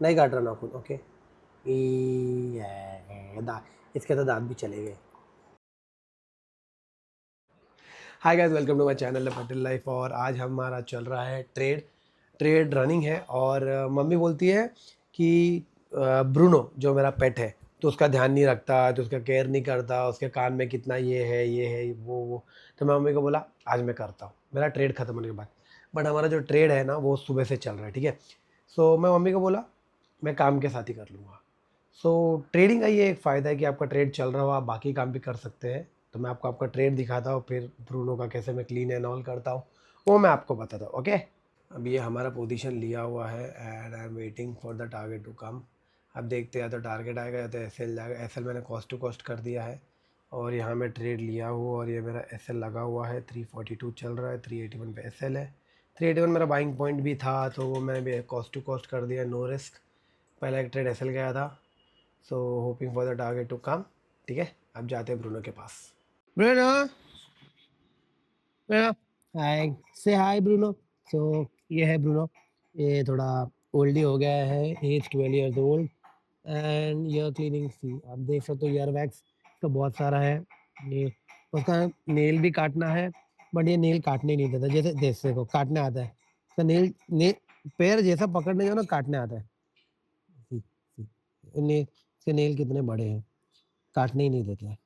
नहीं काट रहा नाखून। ओके, इसके तो दांत भी चले गए। Hi guys, welcome to my channel the Patel life. और आज हमारा चल रहा है ट्रेड रनिंग है। और मम्मी बोलती है कि ब्रूनो जो मेरा पेट है तो उसका ध्यान नहीं रखता, तो उसका केयर नहीं करता, उसके कान में कितना ये है वो। तो मैं मम्मी को बोला आज मैं करता हूँ मेरा ट्रेड ख़त्म होने के बाद। बट हमारा जो ट्रेड है ना वो सुबह से चल रहा है, ठीक है। सो मैं मम्मी को बोला मैं काम के साथ ही कर लूँगा। सो ट्रेडिंग का ये एक फ़ायदा है कि आपका ट्रेड चल रहा हो आप बाकी काम भी कर सकते हैं। तो मैं आपको आपका ट्रेड दिखाता हूँ, फिर ब्रूनो का कैसे मैं क्लीन एंड ऑल करता हूँ वो मैं आपको बताता हूँ। ओके, अब ये हमारा पोजीशन लिया हुआ है and I am waiting for the target to come. अब देखते हैं या तो टारगेट आएगा या तो एसएल जाएगा। एसएल मैंने कॉस्ट टू कॉस्ट कर दिया है और यहाँ मैं ट्रेड लिया हूँ और ये मेरा एसएल लगा हुआ है। 342 चल रहा है, 381 पे एसएल है। 381 मेरा बाइंग पॉइंट भी था तो वो मैंने भी कॉस्ट टू कॉस्ट कर दिया, नो रिस्क। पहला एक ट्रेड एसएल गया था। So hoping for the target to come. ठीक है, अब जाते हैं ब्रूनो के पास। ब्रूनो, ब्रूनो, हाय, से हाय ब्रूनो। सो ये है ब्रूनो। ये थोड़ा ओल्ड ही हो गया है, age 12 years old and ear cleaning see आप देख सकते हो। ईयर वैक्स तो बहुत सारा है। ये उसका नेल भी काटना है बट ये नेल काटने नहीं देता। जैसे जैसे को काटने आता है तो नेल पैर जैसा पकड़ने जाओ ना काटने आता है। इसके नेल कितने बड़े हैं, काटने ही नहीं देते हैं।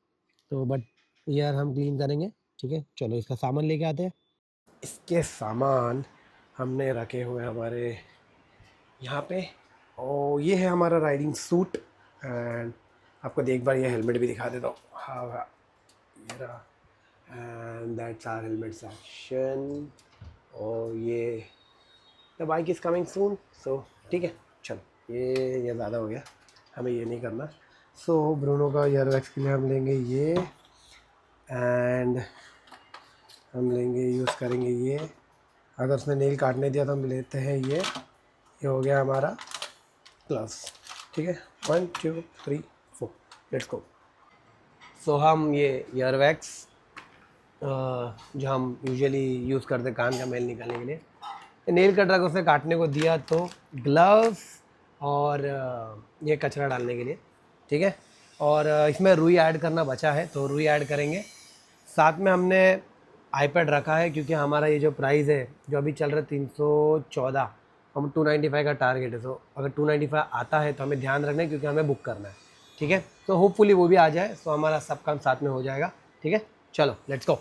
तो बट यार हम क्लीन करेंगे, ठीक है। चलो इसका सामान लेके आते हैं। इसके सामान हमने रखे हुए हैं हमारे यहाँ पे। और ये है हमारा राइडिंग सूट एंड आपको एक बार ये हेलमेट भी दिखा देता हूँ। हाँ हाँ, ये रहा and that's our helmet section. और ये the bike is coming soon. So ठीक है, चलो ये ज़्यादा हो गया, हमें ये नहीं करना। सो ब्रूनो का ईयर वैक्स के लिए हम लेंगे ये एंड हम लेंगे यूज़ करेंगे ये। अगर उसने नेल काटने दिया तो हम लेते हैं ये हो गया हमारा ग्लव्स। ठीक है, 1 2 3 4 लेट्स गो। सो हम ये ईयर वैक्स जो हम यूजुअली यूज़ करते हैं कान का मैल निकालने के लिए, नेल कटर को उसने काटने को दिया तो ग्लव्स और ये कचरा डालने के लिए, ठीक है। और इसमें रुई ऐड करना बचा है तो रुई ऐड करेंगे। साथ में हमने आईपैड रखा है क्योंकि हमारा ये जो प्राइस है जो अभी चल रहा है 314, हम 295 का टारगेट है। तो अगर 295 आता है तो हमें ध्यान रखना है क्योंकि हमें बुक करना है, ठीक है। तो होपफुली वो भी आ जाए तो हमारा सब काम साथ में हो जाएगा, ठीक है। चलो लेट्स गो।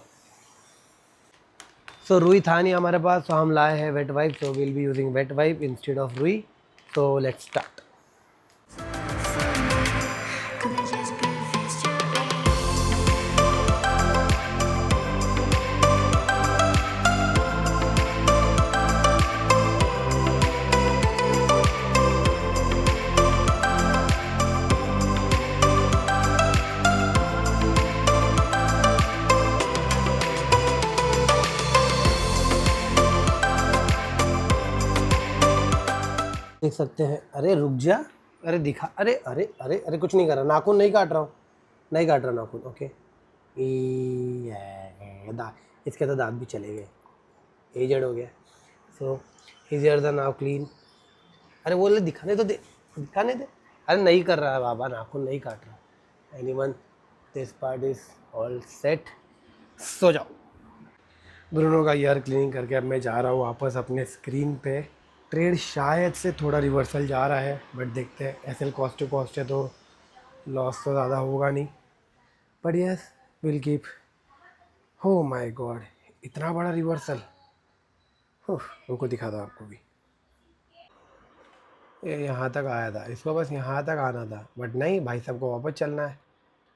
सो रुई था नहीं हमारे पास तो हम लाए हैं wet wipe. So will be using wet wipe instead of रुई। So let's start. देख सकते हैं, अरे रुक जा, अरे दिखा, अरे अरे अरे अरे कुछ नहीं कर रहा, नाखून नहीं काट रहा हूँ, नहीं काट रहा नाखून। ओके, इसके तो दांत भी चले गए, एजड हो गया। सो ईजियर द नाउ क्लीन। अरे बोले दिखाने तो दे, दिखाने दे। अरे नहीं कर रहा है बाबा, नाखून नहीं काट रहा। Anyone, this part is all set. सो जाओ। ब्रूनो का ईयर क्लीनिंग करके अब मैं जा रहा हूँ वापस अपने स्क्रीन पे। ट्रेड शायद से थोड़ा रिवर्सल जा रहा है बट देखते हैं। एसएल कॉस्ट टू कॉस्ट है तो लॉस तो ज़्यादा होगा नहीं, बट यस विल कीप। हो माय गॉड, इतना बड़ा रिवर्सल। उनको दिखा दो आपको भी। ये यहाँ तक आया था, इसको बस यहाँ तक आना था बट नहीं, भाई साहब को वापस चलना है।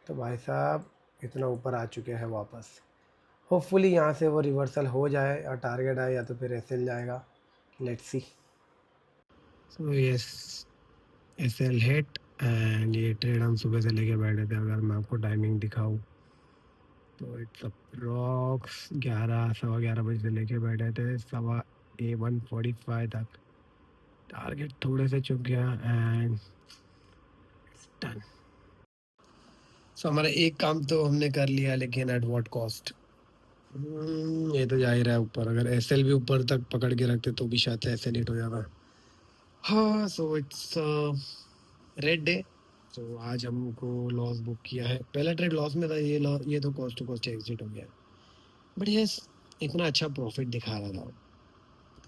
तो भाई साहब इतना ऊपर आ चुके हैं वापस। होपफुली यहाँ से वो रिवर्सल हो जाए और टारगेट आए या तो फिर एसएल जाएगा। Let's see. So yes, SL hit and ये ट्रेड हम सुबह से लेके बैठे थे। अगर मैं आपको टाइमिंग दिखाऊं तो इट्स अप्रॉक्स 11 सवा 11 बजे से लेके बैठे थे 1:45 तक। टारगेट थोड़े से चुक गया एंड डन। सो हमारा एक काम तो हमने कर लिया, लेकिन एट व्हाट कॉस्ट। ये तो जा ही रहा है ऊपर। अगर एसएल भी ऊपर तक पकड़ के रखते तो भी शायद से एसएल हिट हो जाता। हाँ, सो इट्स रेड डे। तो आज हमको लॉस बुक किया है। पहला ट्रेड लॉस में था, ये तो कॉस्ट टू कॉस्ट एग्जिट हो गया। बट यस, इतना अच्छा प्रॉफिट दिखा रहा था।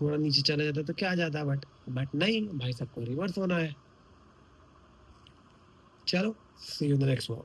थोड़ा नीचे चला जाता तो क्या जाता, बट नहीं भाई, सबको रिवर्स होना है। चलो, see you in the next one.